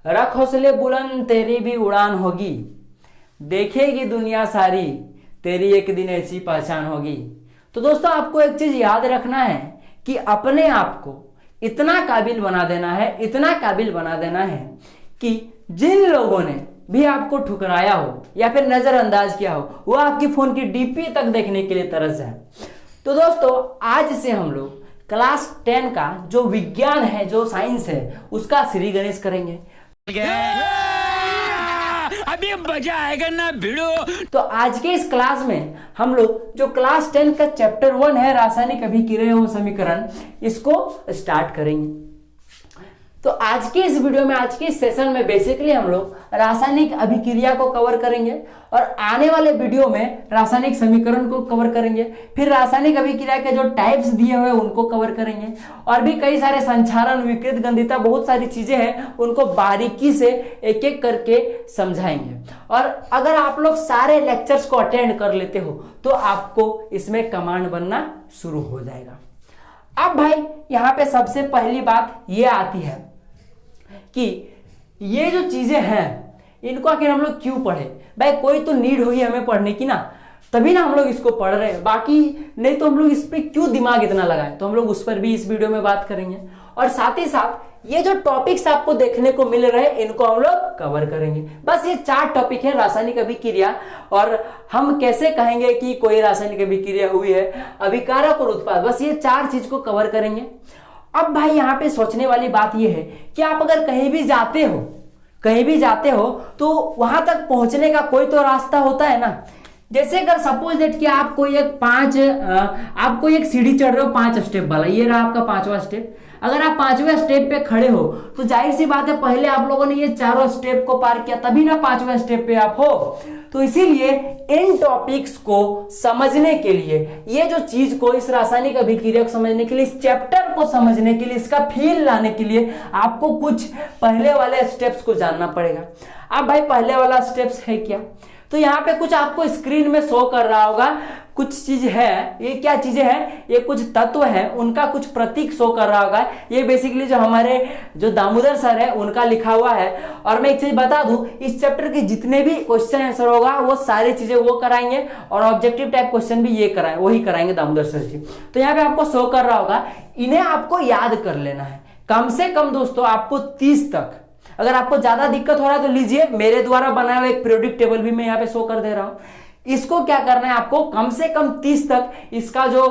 रख हौसले बुलंद तेरी भी उड़ान होगी, देखेगी दुनिया सारी तेरी एक दिन ऐसी पहचान होगी। तो दोस्तों आपको एक चीज याद रखना है कि अपने आप को इतना काबिल बना देना है, इतना काबिल बना देना है कि जिन लोगों ने भी आपको ठुकराया हो या फिर नजरअंदाज किया हो वो आपकी फोन की डीपी तक देखने के लिए तरस जाए। तो दोस्तों आज से हम लोग क्लास 10 का जो विज्ञान है, जो साइंस है, उसका श्री गणेश करेंगे। अभी मजा आएगा ना भिड़ो। तो आज के इस क्लास में हम लोग जो क्लास 10 का चैप्टर 1 है रासायनिक अभिक्रिया एवं समीकरण, इसको स्टार्ट करेंगे। तो आज के इस वीडियो में, आज के इस सेशन में बेसिकली हम लोग रासायनिक अभिक्रिया को कवर करेंगे और आने वाले वीडियो में रासायनिक समीकरण को कवर करेंगे, फिर रासायनिक अभिक्रिया के जो टाइप्स दिए हुए उनको कवर करेंगे और भी कई सारे संचारण, विकृत गंधिता, बहुत सारी चीजें हैं, उनको बारीकी से एक एक करके समझाएंगे। और अगर आप लोग सारे लेक्चर्स को अटेंड कर लेते हो तो आपको इसमें कमांड बनना शुरू हो जाएगा। अब भाई यहाँ पे सबसे पहली बात ये आती है कि ये जो चीजें हैं इनको आखिर हम लोग क्यों पढ़े। भाई कोई तो नीड होगी हमें पढ़ने की ना, तभी ना हम लोग इसको पढ़ रहे हैं, बाकी नहीं तो हम लोग इस पे क्यों दिमाग इतना लगाए। तो हम लोग उस पर भी इस वीडियो में बात करेंगे और साथ ही साथ ये जो टॉपिक्स आपको देखने को मिल रहे हैं इनको हम लोग कवर करेंगे। बस ये 4 टॉपिक है रासायनिक अभिक्रिया, और हम कैसे कहेंगे कि कोई रासायनिक अभिक्रिया हुई है, अभिकारक और उत्पाद, बस ये 4 चीज को कवर करेंगे। अब भाई यहाँ पे सोचने वाली बात ये है कि आप अगर कहीं भी जाते हो तो वहां तक पहुंचने का कोई तो रास्ता होता है ना। जैसे अगर सपोज दैट कि आपको एक सीढ़ी चढ़ रहे हो 5 स्टेप वाला, ये रहा आपका 5वां स्टेप। अगर आप 5वें स्टेप पे खड़े हो तो जाहिर सी बात है पहले आप लोगों ने ये 4 स्टेप को पार किया, तभी ना 5वें स्टेप पे आप हो। तो इसीलिए इन टॉपिक्स को समझने के लिए, ये जो चीज को, इस रासायनिक अभिक्रिया को समझने के लिए, इस चैप्टर को समझने के लिए, इसका फील लाने के लिए आपको कुछ पहले वाले स्टेप्स को जानना पड़ेगा। अब भाई पहले वाला स्टेप्स है क्या, तो यहाँ पे कुछ आपको स्क्रीन में शो कर रहा होगा, कुछ चीज है। ये क्या चीजें हैं, ये कुछ तत्व है, उनका कुछ प्रतीक शो कर रहा होगा। ये बेसिकली जो हमारे जो दामोदर सर है उनका लिखा हुआ है। और मैं एक चीज बता दूं, इस चैप्टर के जितने भी क्वेश्चन आंसर होगा वो सारी चीजें वो कराएंगे और ऑब्जेक्टिव टाइप क्वेश्चन भी ये वही कराएंगे दामोदर सर जी। तो यहाँ पे आपको शो कर रहा होगा, इन्हें आपको याद कर लेना है कम से कम दोस्तों आपको 30 तक। अगर आपको ज्यादा दिक्कत हो रहा है तो लीजिए, मेरे द्वारा बनाया हुआ एक पीरियोडिक टेबल भी मैं यहाँ पे शो कर दे रहा हूं। इसको क्या करना है, आपको कम से कम 30 तक इसका जो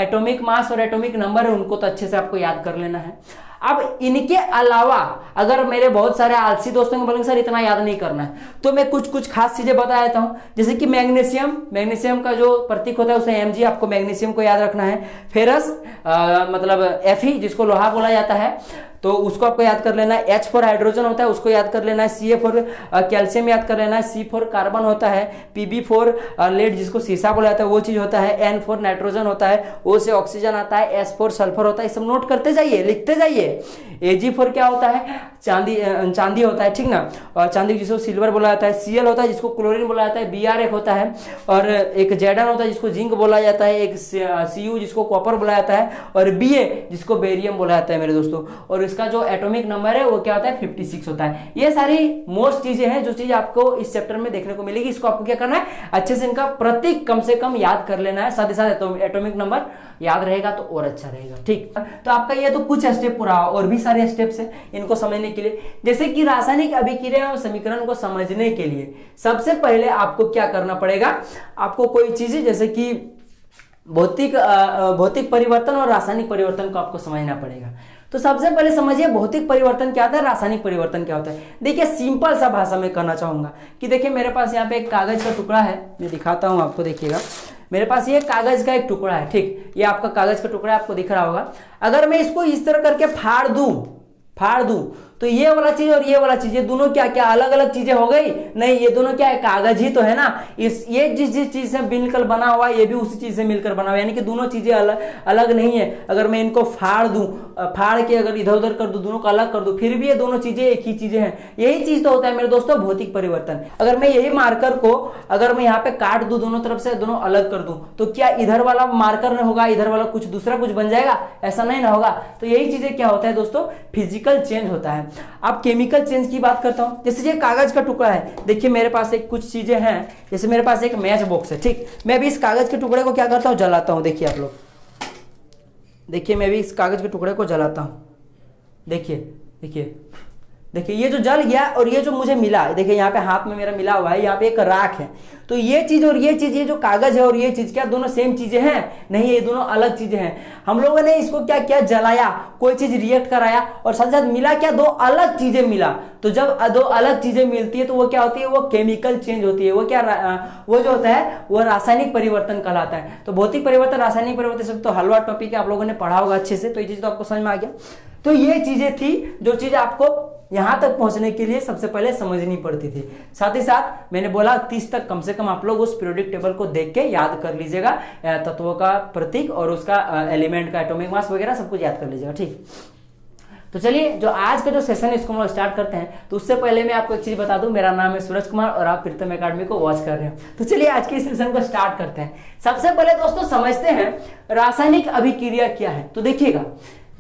एटॉमिक मास और एटॉमिक नंबर है उनको तो अच्छे से आपको याद कर लेना है। अब इनके अलावा अगर मेरे बहुत सारे आलसी दोस्तों को बोलेंगे सर इतना याद नहीं करना है, तो मैं कुछ खास चीजें बता देता हूं। जैसे कि मैग्नीशियम का जो प्रतीक होता है उसे Mg, आपको मैग्नीशियम को याद रखना है। फेरस मतलब Fe जिसको लोहा बोला जाता है, तो उसको आपको याद कर लेना है। H फॉर हाइड्रोजन होता है, उसको याद कर लेना है। Ca फॉर कैल्शियम याद कर लेना है। C फॉर कार्बन होता है। Pb फॉर लेड जिसको सीसा बोला जाता है वो चीज होता है। N फॉर नाइट्रोजन होता है, O से ऑक्सीजन आता है। S फॉर सल्फर होता है। सब नोट करते जाइए, लिखते जाइए। Ag फॉर क्या होता है, चांदी होता है, ठीक ना, और चांदी जिसको सिल्वर बोला जाता है। Cl होता है जिसको क्लोरीन बोला जाता है। Br एक होता है, और एक Zn होता है जिसको जिंक बोला जाता है। एक Cu जिसको कॉपर बोला जाता है, और Ba जिसको बेरियम बोला जाता है मेरे दोस्तों। और इसका जो एटॉमिक नंबर है वो क्या होता है, 56 होता है। ये सारी मोस्ट चीजें हैं जो चीज आपको इस चैप्टर में देखने को मिलेगी। इसको आपको क्या करना है, अच्छे से इनका प्रतीक कम से कम याद कर लेना है, साथ ही साथ एटॉमिक नंबर याद रहेगा तो और अच्छा रहेगा। ठीक, तो आपका ये तो कुछ स्टेप पूरा, और भी सारे स्टेप्स हैं इनको समझने के लिए। जैसे कि रासायनिक अभिक्रिया और समीकरण को समझने के लिए सबसे पहले आपको क्या करना पड़ेगा, आपको कोई चीज जैसे कि भौतिक परिवर्तन और रासायनिक परिवर्तन को आपको समझना पड़ेगा। तो सबसे पहले समझिए भौतिक परिवर्तन क्या होता है, रासायनिक परिवर्तन क्या होता है। देखिए सिंपल सा भाषा में कहना चाहूंगा कि देखिए मेरे पास यहाँ पे एक कागज का टुकड़ा है, मैं दिखाता हूँ आपको, देखिएगा मेरे पास ये कागज का एक टुकड़ा है। ठीक, ये आपका कागज का टुकड़ा आपको दिख रहा होगा। अगर मैं इसको इस तरह करके फाड़ दूं तो ये वाला चीज और ये वाला चीज, ये दोनों क्या क्या अलग अलग चीजें हो गई? नहीं, ये दोनों क्या है, कागज ही तो है ना। ये जिस चीज से मिलकर बना हुआ है ये भी उसी चीज से मिलकर बना हुआ है, यानी कि दोनों चीजें अलग नहीं है। अगर मैं इनको फाड़ के अगर इधर उधर कर दूं, दोनों को अलग कर दूं, फिर भी ये दोनों चीजें एक ही चीजें हैं। यही चीज तो होता है मेरे दोस्तों भौतिक परिवर्तन। अगर मैं यही मार्कर को अगर मैं यहाँ पे काट दूं, दोनों तरफ से दोनों अलग कर दूं, तो क्या इधर वाला मार्कर नहीं होगा, इधर वाला कुछ दूसरा कुछ बन जाएगा? ऐसा नहीं ना होगा। तो यही चीजें क्या होता है दोस्तों, फिजिकल चेंज होता है। है। अब केमिकल चेंज की बात करता हूँ, जैसे ये कागज का टुकड़ा है, देखिए मेरे पास एक कुछ चीजें हैं, जैसे मेरे पास एक मैच बॉक्स है, ठीक, मैं अभी इस कागज के टुकड़े को क्या करता हूँ, जलाता हूँ। देखिए आप लोग, देखिए मैं भी इस कागज के टुकड़े को जलाता हूँ, देखिए देखिए देखिए ये जो जल गया और ये जो मुझे मिला, देखिए यहाँ पे हाथ में मेरा मिला हुआ है, यहाँ पे एक राख है। तो ये चीज और ये चीज, ये जो कागज है और ये चीज, क्या दोनों सेम चीजें हैं? नहीं, ये दोनों अलग चीजें हैं। हम लोगों ने इसको क्या किया, जलाया, कोई चीज रिएक्ट कराया और साथ साथ मिला क्या, दो अलग चीजें मिला। तो जब दो अलग चीजें मिलती है तो वो क्या होती है, वो केमिकल चेंज होती है। वो क्या, वो जो होता है वो रासायनिक परिवर्तन कहलाता है। तो भौतिक परिवर्तन, रासायनिक परिवर्तन सब तो हलवा टॉपिक है, आप लोगों ने पढ़ा होगा अच्छे से, तो ये चीज तो आपको समझ में आ गया। तो ये चीजें थी जो चीज आपको यहां तक पहुंचने के लिए सबसे पहले समझनी पड़ती थी। साथ ही साथ मैंने बोला 30 तक कम से कम आप लोग उस पीरियोडिक टेबल को देख के याद कर लीजिएगा, तत्वों का प्रतीक और उसका एलिमेंट का एटॉमिक मास वगैरह सब कुछ याद कर लीजिएगा, ठीक। तो चलिए जो आज का जो सेशन है इसको हम लोग स्टार्ट करते हैं। तो उससे पहले मैं आपको एक चीज बता दूं, मेरा नाम है सूरज कुमार और आप प्रीतम एकेडमी को वॉच कर रहे हैं। तो चलिए आज के इस सेशन को स्टार्ट करते हैं। सबसे पहले दोस्तों समझते हैं रासायनिक अभिक्रिया क्या है। तो देखिएगा,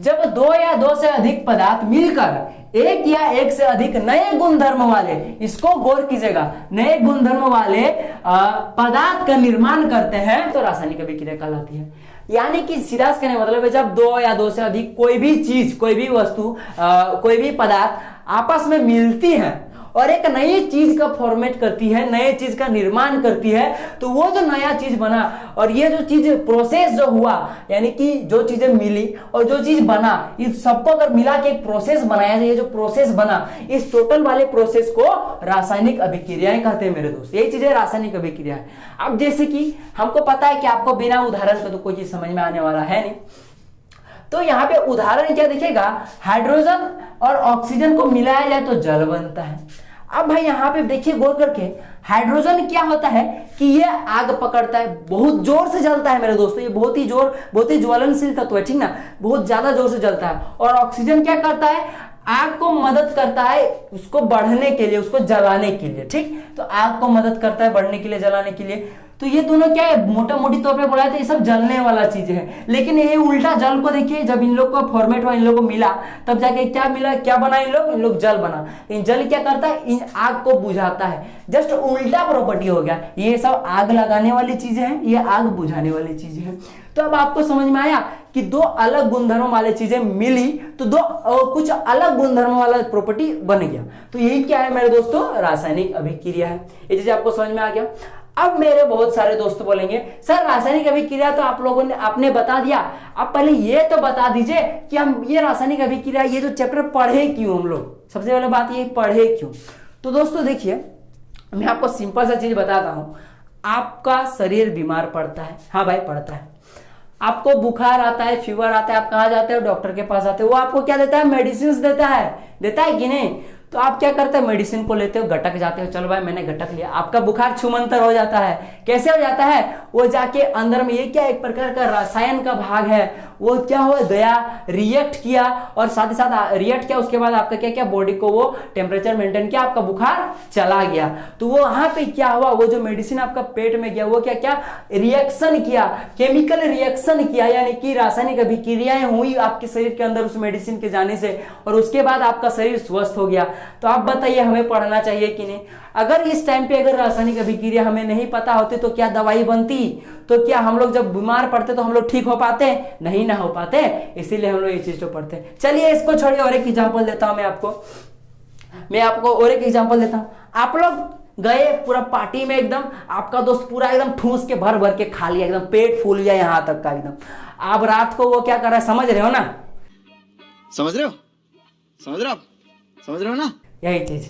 जब दो या दो से अधिक पदार्थ मिलकर एक या एक से अधिक नए गुणधर्म वाले, इसको गौर कीजिएगा, नए गुणधर्म वाले पदार्थ का निर्माण करते हैं तो रासायनिक अभिक्रिया कहलाती है। यानी कि सीधा कहने का मतलब है, जब दो या दो से अधिक कोई भी चीज, कोई भी वस्तु, कोई भी पदार्थ आपस में मिलती है और एक नई चीज का फॉर्मेट करती है, नए चीज का निर्माण करती है, तो वो जो नया चीज बना और ये जो चीज प्रोसेस जो हुआ, यानी कि जो चीजें मिली और जो चीज बना, इस सबको अगर मिला के एक प्रोसेस बनाया जाए, जो प्रोसेस बना, इस टोटल वाले प्रोसेस को रासायनिक अभिक्रियाएं कहते हैं मेरे दोस्त। यही चीजें रासायनिक अभिक्रिया है। अब जैसे कि हमको पता है कि आपको बिना उदाहरण का तो कोई चीज समझ में आने वाला है नहीं, तो यहाँ पे उदाहरण क्या दिखेगा, हाइड्रोजन और ऑक्सीजन को मिलाया जाए तो जल बनता है। अब भाई यहाँ पे देखिए गौर करके, हाइड्रोजन क्या होता है कि ये आग पकड़ता है, बहुत जोर से जलता है मेरे दोस्तों, ये बहुत ही ज्वलनशील तत्व है, ठीक ना, बहुत ज्यादा जोर से जलता है। और ऑक्सीजन क्या करता है, आग को मदद करता है उसको बढ़ने के लिए, उसको जलाने के लिए, ठीक। तो आग को मदद करता है बढ़ने के लिए, जलाने के लिए। तो ये दोनों क्या है, मोटा मोटी तौर पे बोला है तो ये सब जलने वाला चीज है। लेकिन ये उल्टा, जल को देखिए, जब इन लोग का फॉर्मेट हुआ, इन लोगों को मिला, तब जाके क्या मिला, क्या बना इन लोग जल बना। इन जल क्या करता है, इन आग को बुझाता है। जस्ट उल्टा प्रॉपर्टी हो गया। ये सब आग लगाने वाली चीजें हैं, ये आग बुझाने वाली चीजें हैं। तो अब आपको समझ में आया कि दो अलग गुणधर्म वाले चीजें मिली तो दो कुछ अलग गुणधर्म वाला प्रॉपर्टी बन गया। तो यही क्या है मेरे दोस्तों, रासायनिक अभिक्रिया है। ये चीज आपको समझ में आ गया। अब मेरे बहुत सारे दोस्त बोलेंगे सर रासायनिक अभिक्रिया तो आप लोगों ने आपने बता दिया, आप पहले ये तो बता दीजिए कि हम ये रासायनिक अभिक्रिया, ये जो चैप्टर पढ़े क्यों हम लोग। सबसे पहले बात ये, पढ़े क्यों। तो दोस्तों देखिए, मैं आपको सिंपल सा चीज बताता हूं। आपका शरीर बीमार पड़ता है, हाँ भाई पड़ता है, आपको बुखार आता है, फीवर आता है, आप कहाँ जाते हो, डॉक्टर के पास आते हो, वो आपको क्या देता है, मेडिसिन देता है कि नहीं। तो आप क्या करते हैं, मेडिसिन को लेते हो, गटक जाते हो, चलो भाई मैंने गटक लिया, आपका बुखार छूमंतर हो जाता है। कैसे हो जाता है, वो जाके अंदर में, ये क्या एक प्रकार का रसायन का भाग है, वो क्या हो गया, रिएक्ट किया और साथ ही साथ रिएक्ट किया, उसके बाद आपका क्या क्या बॉडी को वो टेम्परेचर मेंटेन किया, आपका बुखार चला गया। तो वो वहां पे क्या हुआ, वो जो मेडिसिन आपका पेट में गया वो क्या क्या रिएक्शन किया, केमिकल रिएक्शन किया, यानी कि रासायनिक अभिक्रियाएं हुई आपके शरीर के अंदर उस मेडिसिन के जाने से, और उसके बाद आपका शरीर स्वस्थ हो गया। तो आप बताइए हमें पढ़ना चाहिए कि नहीं। अगर इस टाइम पे अगर रासायनिक अभिक्रिया हमें नहीं पता होती तो क्या दवाई बनती, तो क्या हम लोग जब बीमार पड़ते तो हम लोग ठीक हो पाते, नहीं ना हो पाते। इसीलिए हम लोग ये चीज तो पढ़ते। चलिए इसको छोड़िए, और एक एग्जांपल देता हूं मैं आपको और एक एग्जांपल देता हूं। आप लोग गए पूरा पार्टी में, एकदम आपका दोस्त पूरा एकदम ठूस के भर के खा लिया, एकदम पेट फूल गया यहां तक का एकदम। आप रात को वो क्या कर रहा है, समझ रहे हो ना, समझ रहे हो ना, यही चीज।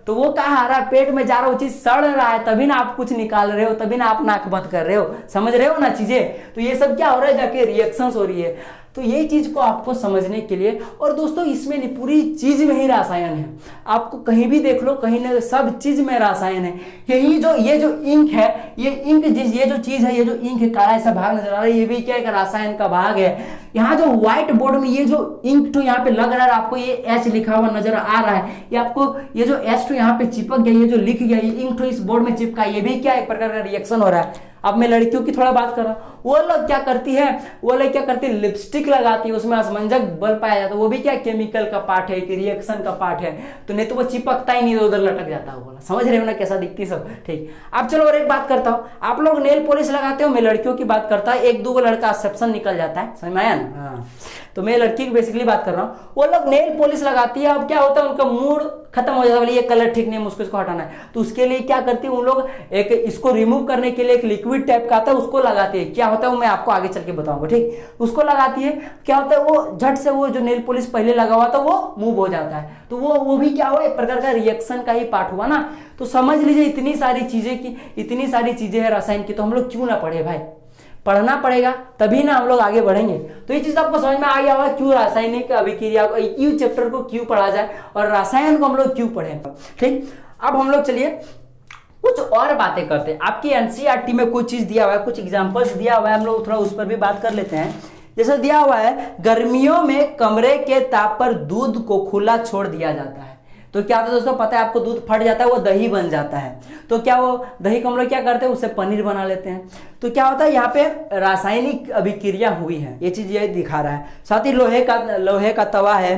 तो वो कहा आ रहा है, पेट में जा रहा, वो चीज सड़ रहा है, तभी ना आप कुछ निकाल रहे हो, तभी ना आप नाक बंद कर रहे हो, समझ रहे हो ना चीजें। तो ये सब क्या हो रहा है, जाके रिएक्शंस हो रही है। तो ये चीज को आपको समझने के लिए, और दोस्तों इसमें नहीं, पूरी चीज में ही रसायन है। आपको कहीं भी देख लो, कहीं ना सब चीज में रसायन है। यही जो ये जो इंक है, ये इंक ये जो चीज है, ये जो इंक है, काला ऐसा भाग नजर आ रहा है, ये भी क्या एक रासायन का भाग है। यहाँ जो व्हाइट बोर्ड में ये जो इंक तो यहाँ पे लग रहा है आपको, ये एच लिखा हुआ नजर आ रहा है, ये आपको ये जो एच तो यहाँ पे चिपक गया, ये जो लिख गया, ये इंक तो इस बोर्ड में चिपका, ये भी क्या एक प्रकार का रिएक्शन हो रहा है। अब मैं लड़कियों की थोड़ा बात कर रहा हूँ, वो लोग क्या करती है, लिपस्टिक लगाती है, उसमें असमंजक बल पाया जाता है, वो भी क्या केमिकल का पार्ट है, रिएक्शन का पार्ट है, तो नहीं तो वो चिपकता ही नहीं, उधर लटक जाता है। बोला समझ रहे हो ना कैसा दिखती सब। ठीक, अब चलो और एक बात करता हूँ, आप लोग नेल पॉलिश लगाते हो, मैं लड़कियों की बात करता हूँ, एक दो लड़का एक्सेप्शन निकल जाता है, समझ में आया ना। हाँ, तो मैं लड़की की बेसिकली बात कर रहा हूँ, वो लोग नेल पॉलिश लगाती है, अब क्या होता है उनका मूड खत्म हो जाता है, बोले ये कलर ठीक नहीं है, मुझको इसको हटाना है, तो उसके लिए क्या करती है उन लोग, एक इसको रिमूव करने के लिए एक लिक्विड टाइप का आता है, उसको लगाती है। क्या होता है वो मैं आपको आगे चल के बताऊंगा। ठीक, उसको लगाती है, क्या होता है वो झट से वो जो नेल पॉलिश पहले लगा हुआ था वो मूव हो जाता है, तो वो भी क्या हुआ, एक प्रकार का रिएक्शन का ही पार्ट हुआ ना। तो समझ लीजिए इतनी सारी चीजें हैं रसायन की, तो हम लोग क्यों ना पढ़े भाई, पढ़ना पड़ेगा तभी ना हम लोग आगे बढ़ेंगे। तो ये चीज आपको समझ में आ गया होगा क्यों रासायनिक अभिक्रिया को, क्यों चैप्टर को क्यों पढ़ा जाए और रसायन को हम लोग क्यों पढ़े। ठीक, अब हम लोग चलिए कुछ और बातें करते हैं। आपकी एनसीईआरटी में कुछ चीज दिया हुआ है, कुछ एग्जांपल्स दिया हुआ है, हम लोग थोड़ा उस पर भी बात कर लेते हैं। जैसे दिया हुआ है, गर्मियों में कमरे के ताप पर दूध को खुला छोड़ दिया जाता है, तो क्या होता है दोस्तों, पता है आपको, दूध फट जाता है, वो दही बन जाता है। तो क्या वो दही को हम लोग क्या करते हैं, उससे पनीर बना लेते हैं। तो क्या होता है यहाँ पे रासायनिक अभिक्रिया हुई है, ये चीज ये दिखा रहा है। साथ ही लोहे का तवा है,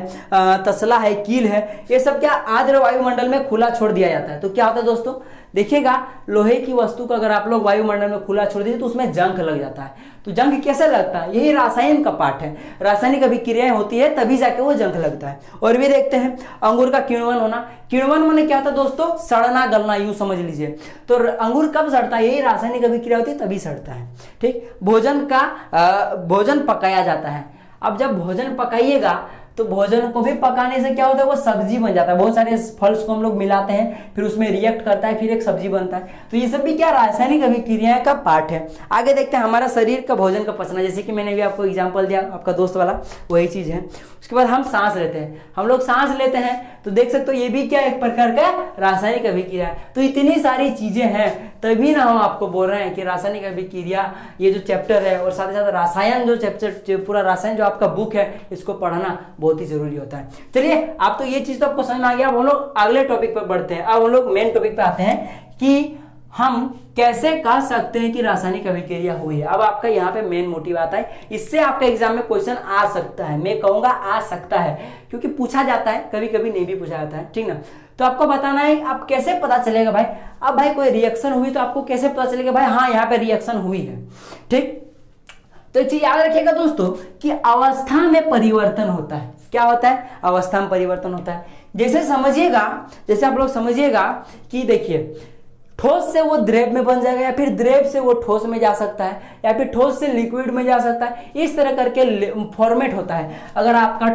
तसला है, कील है, ये सब क्या आर्द्र वायुमंडल में खुला छोड़ दिया जाता है। तो क्या होता है दोस्तों, देखिएगा लोहे की वस्तु को अगर आप लोग वायुमंडल में खुला छोड़ दीजिए तो उसमें जंग लग जाता है। तो जंग कैसे लगता है, यही रासायन का पार्ट है, रासायनिक अभिक्रियाएं होती है तभी जाके वो जंग लगता है। और भी देखते हैं अंगूर का किण्वन होना, किण्वन माने क्या होता है दोस्तों, सड़ना गलना, यूं समझ लीजिए। तो अंगूर कब सड़ता है, यही रासायनिक अभिक्रिया होती है तभी सड़ता है। ठीक, भोजन पकाया जाता है, अब जब भोजन पकाइएगा तो भोजन को भी पकाने से क्या होता है, वो सब्जी बन जाता है। बहुत सारे फल्स को हम लोग मिलाते हैं, फिर उसमें रिएक्ट करता है, फिर एक सब्जी बनता है। तो ये सब भी क्या रासायनिक अभिक्रिया का पार्ट है। आगे देखते हैं हमारा शरीर का भोजन का पचना, जैसे कि मैंने भी आपको एग्जांपल दिया आपका दोस्त वाला, वही चीज है। उसके बाद हम सांस लेते हैं, हम लोग सांस लेते हैं, तो देख सकते हो ये भी क्या एक प्रकार का रासायनिक अभिक्रिया है। तो इतनी सारी चीजें हैं, तभी ना हम आपको बोल रहे हैं कि रासायनिक अभिक्रिया ये जो चैप्टर है, और साथ ही साथ रसायन जो चैप्टर, पूरा रसायन जो आपका बुक है, इसको पढ़ना बहुत ही जरूरी होता है। चलिए, आप तो ये चीज तो आपको समझ में आ गया। अब हम लोग अगले टॉपिक पर बढ़ते हैं। अब हम लोग मेन टॉपिक पे आते हैं कि हम कैसे कह सकते हैं कि रासायनिक अभिक्रिया हुई है। अब आपका यहाँ पे मेन मोटिव आता है, इससे आपका एग्जाम में क्वेश्चन आ सकता है, मैं कहूंगा आ सकता है, क्योंकि पूछा जाता है, कभी कभी नहीं भी पूछा जाता है। ठीक ना, तो आपको बताना है आप कैसे पता चलेगा भाई, अब भाई कोई रिएक्शन हुई तो आपको कैसे पता चलेगा भाई हाँ यहाँ पे रिएक्शन हुई है। ठीक, तो चीज याद रखिएगा दोस्तों कि अवस्था में परिवर्तन होता है। क्या होता है, अवस्था में परिवर्तन होता है। जैसे आप लोग समझिएगा कि देखिए, ठोस से वो द्रव में बन जाएगा, या फिर द्रव से वो ठोस में जा सकता है, या फिर ठोस से लिक्विड में जा सकता है। इस तरह करके फॉर्मेट होता है। अगर आपका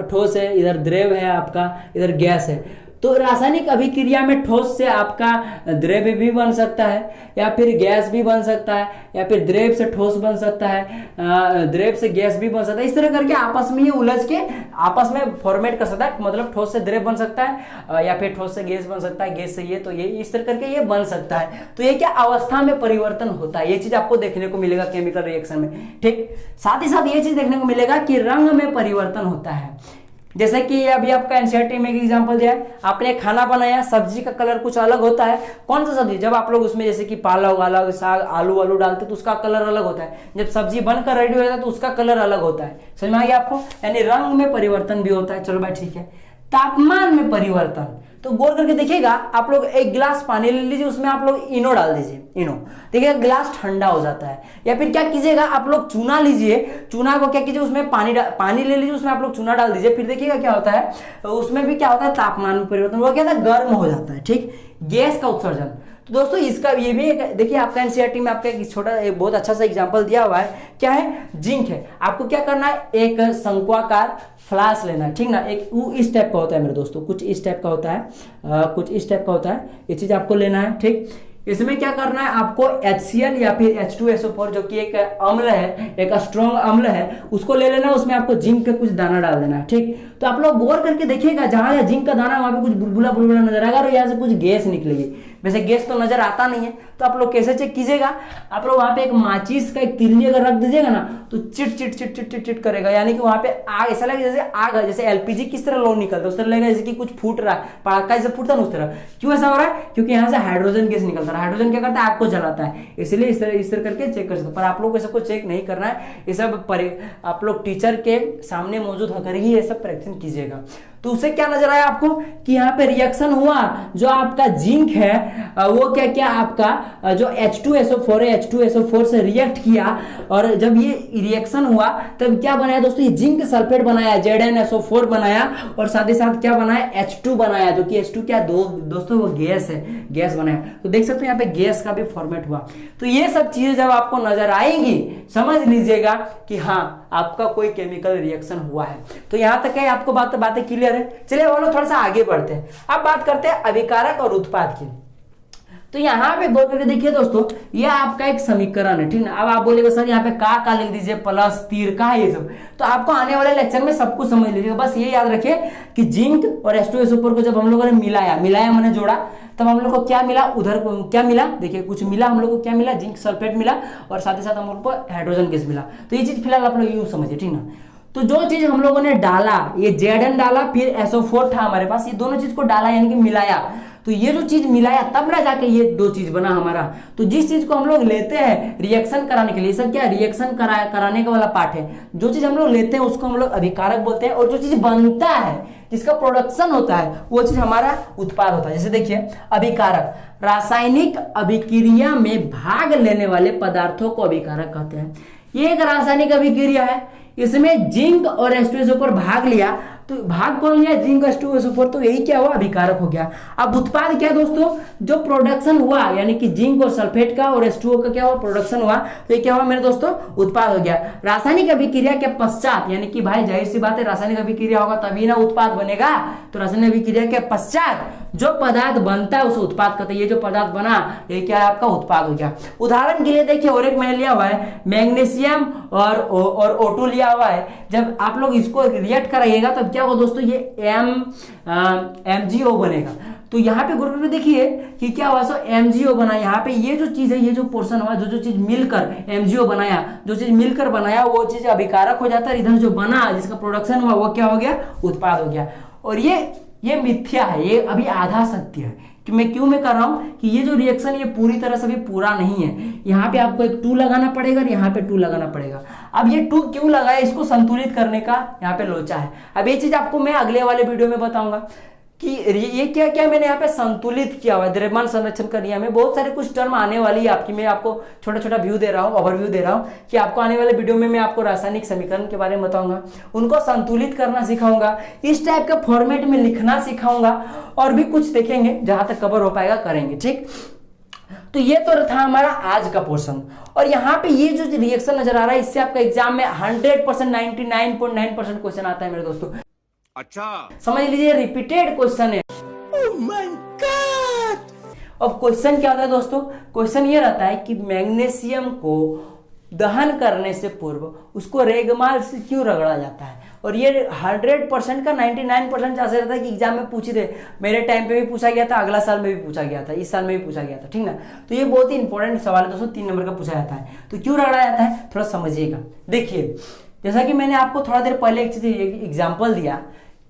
ठोस है, इधर द्रव है, आपका इधर गैस है, तो रासायनिक अभिक्रिया में ठोस से आपका द्रव भी बन सकता है, या फिर गैस भी बन सकता है, या फिर द्रव से ठोस बन सकता है, द्रव से गैस भी बन सकता है। इस तरह करके आपस में ये उलझ के आपस में फॉर्मेट कर सकता है, मतलब ठोस से द्रव बन सकता है, या फिर ठोस से गैस बन सकता है, गैस से ये, तो ये इस तरह करके ये बन सकता है। तो ये क्या अवस्था में परिवर्तन होता है, ये चीज आपको देखने को मिलेगा केमिकल रिएक्शन में। ठीक, साथ ही साथ ये चीज देखने को मिलेगा कि रंग में परिवर्तन होता है। जैसे कि अभी आपका एनसीईआरटी में एक एग्जांपल दिया है, आपने खाना बनाया, सब्जी का कलर कुछ अलग होता है। कौन सा सब्जी, जब आप लोग उसमें जैसे कि पालक अलग, साग, आलू डालते तो उसका कलर अलग होता है। जब सब्जी बनकर रेडी हो जाता है तो उसका कलर अलग होता है। समझ में आ गया आपको, यानी रंग में परिवर्तन भी होता है। चलो भाई ठीक है। तापमान में परिवर्तन, तो गौर करके देखिएगा, आप लोग एक गिलास पानी ले लीजिए, उसमें आप लोग इनो डाल दीजिए, इनो, देखिएगा गिलास ठंडा हो जाता है। या फिर क्या कीजिएगा, आप लोग चूना लीजिए, चूना को क्या कीजिए, उसमें पानी ले लीजिए, उसमें आप लोग चूना डाल दीजिए, फिर देखिएगा क्या होता है, उसमें भी क्या होता है, तापमान में परिवर्तन, वो क्या होता है, गर्म हो जाता है। ठीक, गैस का उत्सर्जन, तो दोस्तों इसका ये भी देखिए, आपका एनसीईआरटी में आपका एक छोटा बहुत अच्छा सा एग्जांपल दिया हुआ है। क्या है, जिंक है। आपको क्या करना है, एक शंक्वाकार फ्लास्क लेना है। ठीक ना, एक वो इस टाइप का होता है मेरे दोस्तों, कुछ इस टाइप का होता है, कुछ इस टाइप का होता है, ये चीज आपको लेना है। ठीक, इसमें क्या करना है, आपको HCl या फिर H2SO4 जो कि एक अम्ल है, एक स्ट्रॉन्ग अम्ल है, उसको ले लेना है। उसमें आपको जिंक के कुछ दाना डाल देना है। ठीक, तो आप लोग गौर करके देखिएगा, जहां जिंक का दाना वहां पे कुछ बुलबुला नजर आएगा और यहाँ से कुछ गैस निकलेगी। वैसे गैस तो नजर आता नहीं है, तो आप लोग कैसे चेक कीजिएगा, आप लोग वहां पे एक माचिस का एक तिल्ली अगर रख दीजिएगा ना तो chit chit chit chit chit chit करेगा, यानी कि वहां पे आग ऐसा लगेगा जैसे आग है, जैसे एलपीजी किस तरह लो निकलता है उस तरह लगेगा जैसे कि कुछ फूट रहा है, पटाखा जैसे फूटता है उस तरह। क्यों ऐसा हो रहा है, क्योंकि यहाँ से हाइड्रोजन गैस निकलता है, हाइड्रोजन क्या करता है आग को जलाता है, इसलिए इस तरह करके चेक कर सकते। पर आप लोग को सबको चेक नहीं करना है, ये सब आप लोग टीचर के सामने मौजूद होकर ही ये सब परीक्षण कीजिएगा। तो उससे क्या नजर आया आपको कि यहाँ पे रिएक्शन हुआ, जो आपका जिंक है वो क्या क्या आपका जो H2SO4 है H2SO4 से रिएक्ट किया, और जब ये रिएक्शन हुआ तब क्या बनाया दोस्तों, ये जिंक सल्फेट बनाया, ZnSO4 बनाया, और साथ ही साथ क्या बनाया H2 बनाया, जो कि H2 क्या दोस्तों वो गैस है, गैस बनाया। तो देख सकते हो यहाँ पे गैस का भी फॉर्मेट हुआ। तो ये सब चीजें जब आपको नजर आएंगी समझ लीजिएगा कि हाँ आपका कोई केमिकल रिएक्शन हुआ है। तो यहां तक है आपको बातें क्लियर है। चलिए वो लोग थोड़ा सा आगे बढ़ते हैं, अब बात करते हैं अभिकारक और उत्पाद की। तो यहाँ पे गौर करके देखिए दोस्तों, ये आपका एक समीकरण है, ठीक ना। अब आप बोलेगा सर यहाँ पे का लिख दीजिए, प्लस तीर का ये सब, तो आपको आने वाले लेक्चर में सब कुछ समझ लीजिएगा। बस ये याद रखिए कि जिंक और H2SO4 को जब हम लोगों ने मिलाया मैंने जोड़ा, तब हम लोग को क्या मिला, उधर को क्या मिला, देखिए कुछ मिला हम लोग को, क्या मिला, जिंक सल्फेट मिला, और साथ ही साथ हम लोग को हाइड्रोजन गैस मिला। तो ये चीज फिलहाल आप लोग यूं समझिए, ठीक ना। तो जो चीज हम लोगों ने डाला, ये Zn डाला, फिर SO4 था हमारे पास, ये दोनों चीज को डाला यानी कि मिलाया। तो ये जो चीज मिलाया तब ना जाके ये दो चीज बना हमारा। तो जिस चीज को हम लोग लेते हैं रिएक्शन कराने के लिए, सब क्या रिएक्शन कराने का वाला पार्ट है, जो चीज हम लोग लेते हैं उसको हम लोग अभिकारक बोलते हैं, और जो चीज बनता है जिसका प्रोडक्शन होता है वो चीज हमारा उत्पाद होता है। जैसे देखिए अभिकारक, रासायनिक अभिक्रिया में भाग लेने वाले पदार्थों को अभिकारक कहते हैं। ये एक रासायनिक अभिक्रिया है, इसमें जिंक और H2SO4 भाग लिया, तो भाग कौन लिया, जिंक H2SO4, तो यही क्या हुआ, अभिकारक हो गया। अब उत्पाद क्या दोस्तों, जो प्रोडक्शन हुआ यानी कि जिंक और सल्फेट का और H2O का क्या हुआ, प्रोडक्शन हुआ, तो ये क्या हुआ मेरे दोस्तों, उत्पाद हो गया। रासायनिक अभिक्रिया के पश्चात, यानी कि भाई जाहिर सी बात है रासायनिक अभिक्रिया होगा तभी ना उत्पाद बनेगा, तो रासायनिक अभिक्रिया के पश्चात जो पदार्थ बनता है उसे उत्पाद कहते हैं। ये जो पदार्थ बना ये क्या है, आपका उत्पाद हो गया। उदाहरण के लिए देखिए, और एक मैंने लिया हुआ है मैग्नीशियम और O2 लिया हुआ है। जब आप लोग इसको रिएक्ट कराइएगा तब क्या होगा दोस्तों, ये MgO बनेगा। तो यहाँ पे ग्रुप में देखिए कि क्या हुआ, सो MgO बना। यहाँ पे ये जो चीज है, ये जो पोर्शन हुआ, जो चीज मिलकर MgO बनाया, जो चीज मिलकर बनाया वो चीज अभिकारक हो जाता है। इधर जो बना जिसका प्रोडक्शन हुआ वो क्या हो गया, उत्पाद हो गया। और ये मिथ्या है, ये अभी आधा सत्य है। कि मैं क्यों कर रहा हूं कि ये जो रिएक्शन ये पूरी तरह से भी पूरा नहीं है। यहाँ पे आपको एक 2 लगाना पड़ेगा और यहाँ पे 2 लगाना पड़ेगा। अब ये 2 क्यों लगाया, इसको संतुलित करने का यहाँ पे लोचा है। अब ये चीज आपको मैं अगले वाले वीडियो में बताऊंगा कि ये क्या क्या मैंने यहाँ पे संतुलित किया हुआ है। द्रव्यमान संरक्षण का नियम है, बहुत सारे कुछ टर्म आने वाली है आपकी। मैं आपको छोटा छोटा व्यू दे रहा हूँ, ओवरव्यू दे रहा हूँ कि आपको आने वाले वीडियो में मैं आपको रासायनिक समीकरण के बारे में बताऊंगा, उनको संतुलित करना सिखाऊंगा, इस टाइप का फॉर्मेट में लिखना सिखाऊंगा, और भी कुछ देखेंगे जहां तक कवर हो पाएगा करेंगे, ठीक। तो ये तो था हमारा आज का पोर्शन। और यहाँ पे ये जो रिएक्शन नजर आ रहा है इससे आपका एग्जाम में 100% 99.9% क्वेश्चन आता है मेरे दोस्तों। अच्छा समझ लीजिए रिपीटेड क्वेश्चन है। Oh my God. अब क्वेश्चन क्या होता है दोस्तों, क्वेश्चन ये रहता है कि मैग्नीशियम को दहन करने से पूर्व उसको रेगमाल से क्यों रगड़ा जाता है। और ये 100% का 99% चांस रहता है कि एग्जाम में पूछे थे। मेरे टाइम पे भी पूछा गया था, अगला साल में भी पूछा गया था, इस साल में भी पूछा गया था, ठीक ना। तो ये बहुत ही इंपॉर्टेंट सवाल है दोस्तों, 3 नंबर का पूछा जाता है। तो क्यों रगड़ा जाता है थोड़ा समझिएगा। देखिए जैसा कि मैंने आपको थोड़ा देर पहले एक चीज एग्जाम्पल दिया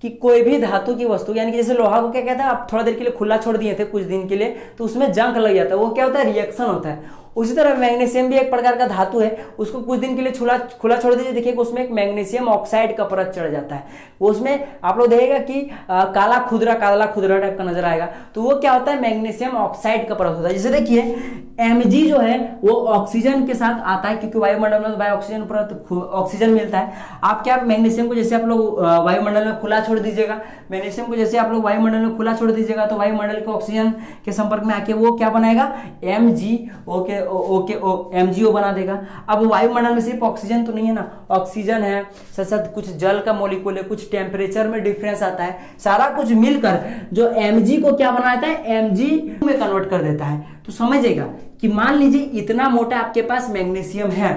कि कोई भी धातु की वस्तु, यानी कि जैसे लोहा को क्या कहता है, आप थोड़ा देर के लिए खुला छोड़ दिए थे कुछ दिन के लिए, तो उसमें जंग लग जाता है, वो क्या होता है, रिएक्शन होता है। उसी तरह मैग्नीशियम भी एक प्रकार का धातु है, उसको कुछ दिन के लिए खुला छोड़ दीजिए, देखिएगा उसमें एक मैग्नीशियम ऑक्साइड का परत चढ़ जाता है। वो उसमें आप लोग देखेगा कि काला खुदरा टाइप का नजर आएगा, तो वो क्या होता है, मैग्नीशियम ऑक्साइड का परत होता है। जैसे देखिए Mg जो है वो ऑक्सीजन के साथ आता है, क्योंकि वायुमंडल में बाय ऑक्सीजन परत ऑक्सीजन मिलता है। आप क्या मैग्नीशियम को जैसे आप लोग वायुमंडल में खुला छोड़ दीजिएगा, मैग्नीशियम को जैसे आप लोग वायुमंडल में खुला छोड़ दीजिएगा तो वायुमंडल के ऑक्सीजन के संपर्क में आके वो क्या बनाएगा, MgO बना देगा। अब वायुमंडल में सिर्फ ऑक्सीजन तो नहीं है ना, ऑक्सीजन है, साथ साथ कुछ जल का मॉलिक्यूल है, कुछ टेम्परेचर में डिफरेंस आता है, सारा कुछ मिलकर जो Mg को क्या बनाता है, Mg में कन्वर्ट कर देता है। तो समझिएगा कि मान लीजिए इतना मोटा आपके पास मैग्नीशियम है,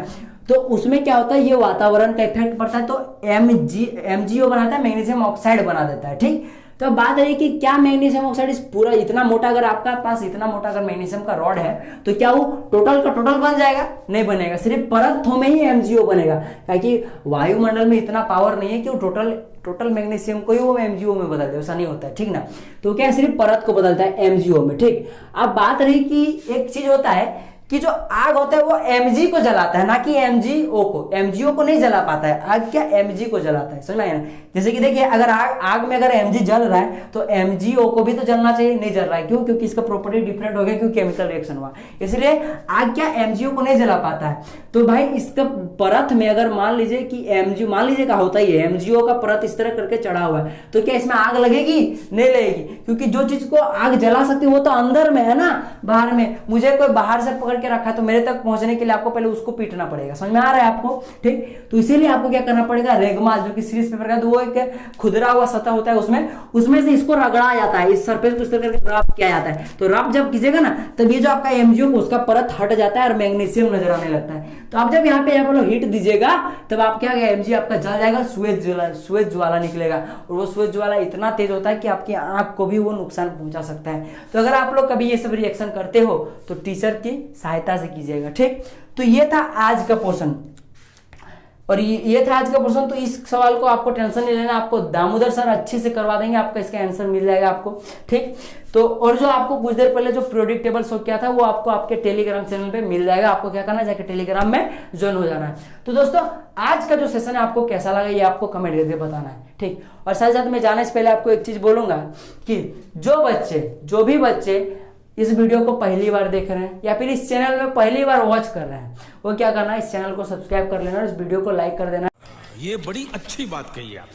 तो उसमें क्या होता है, ये वातावरण का इफेक्ट पड़ता है, तो MgO बनाता है, मैग्नीशियम ऑक्साइड बना देता है, ठीक। तो अब बात रही कि क्या मैग्नीशियम ऑक्साइड इस पूरा इतना मोटा, अगर आपका पास इतना मोटा अगर मैग्नीशियम का रॉड है तो क्या वो टोटल का टोटल बन जाएगा? नहीं बनेगा, सिर्फ परतों में ही MgO बनेगा, क्योंकि वायुमंडल में इतना पावर नहीं है कि वो टोटल मैग्नीशियम को ही वो MgO में बदल दे, ऐसा नहीं होता है, ठीक ना। तो क्या सिर्फ परत को बदलता है MgO में, ठीक। अब बात रही कि एक चीज होता है कि जो आग होता है वो Mg को जलाता है, ना कि MgO को। MgO को नहीं जला पाता है आग, क्या Mg को जलाता है, समझ में आया ना। जैसे कि देखिए अगर आग में अगर Mg जल रहा है तो MgO को भी तो जलना चाहिए, नहीं जल रहा है, क्यों? क्योंकि इसका प्रॉपर्टी डिफरेंट हो गया, क्योंकि केमिकल रिएक्शन हुआ, इसलिए आग क्या MgO को नहीं जला पाता है। तो भाई इसका परत में अगर मान लीजिए कि मान लीजिए क्या होता ही है, MgO का परत इस तरह करके चढ़ा हुआ है, तो क्या इसमें आग लगेगी? नहीं लगेगी, क्योंकि जो चीज को आग जला सकती है वो तो अंदर में है ना, बाहर में। मुझे कोई बाहर से पकड़ के रखा है तो मेरे तक पहुंचने के लिए आपको पहले उसको पीटना पड़ेगा, समझ में आ रहा है आपको, ठीक। तो इसीलिए आपको क्या करना पड़ेगा, रेगमाल जो कि सीरीज पेपर का, तो वो एक खुदरा हुआ सतह होता है, उसमें से इसको रगड़ा जाता है, इस सरफेस को इस तरह करके रब किया जाता है। तो रब जब कीजिएगा ना तब ये जो आपका MgO उसका परत हट जाता है और मैग्नीशियम नजर आने लगता है। तो आप जब यहाँ पे हीट दीजिएगा तब आप क्या Mg आपका जल जाएगा, श्वेत ज्वाला निकलेगा, और वो श्वेत ज्वाला इतना तेज होता है कि आपकी आंख को भी वो नुकसान पहुंचा सकता है। तो अगर आप लोग कभी ये सब रिएक्शन करते हो तो टीचर की सहायता से कीजिएगा, ठीक। तो ये था आज का पोर्शन, और ये था आज का पोर्शन। तो इस सवाल को आपको टेंशन नहीं लेना, आपको दामोदर सर अच्छे से करवा देंगे, आपका इसका आंसर मिल जाएगा आपको, ठीक। तो और जो आपको कुछ देर पहले जो पीरियोडिक टेबल शो किया था वो आपको आपके टेलीग्राम चैनल पे मिल जाएगा। आपको क्या करना है, जाके टेलीग्राम में ज्वाइन हो जाना है। तो दोस्तों आज का जो सेशन है आपको कैसा लगा ये आपको कमेंट करके बताना है, ठीक। और साथ साथ में जाने से पहले आपको एक चीज बोलूंगा कि जो भी बच्चे इस वीडियो को पहली बार देख रहे हैं या फिर इस चैनल में पहली बार वॉच कर रहे हैं, वो क्या करना है, इस चैनल को सब्सक्राइब कर लेना और इस वीडियो को लाइक कर देना। ये बड़ी अच्छी बात कही आप।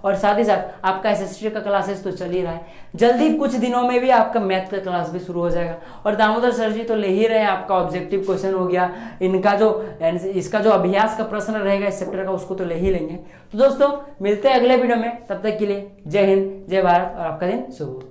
और साथ ही साथ आपका एसएसटी का क्लासेस तो चल ही रहा है, जल्दी कुछ दिनों में भी आपका मैथ का क्लास भी शुरू हो जाएगा। और दामोदर सर जी तो ले ही रहे हैं, आपका ऑब्जेक्टिव क्वेश्चन हो गया, इसका जो अभ्यास का प्रश्न रहेगा इस चैप्टर का उसको तो ले ही लेंगे। तो दोस्तों मिलते हैं अगले वीडियो में, तब तक के लिए जय हिंद, जय भारत और आपका दिन शुभ हो।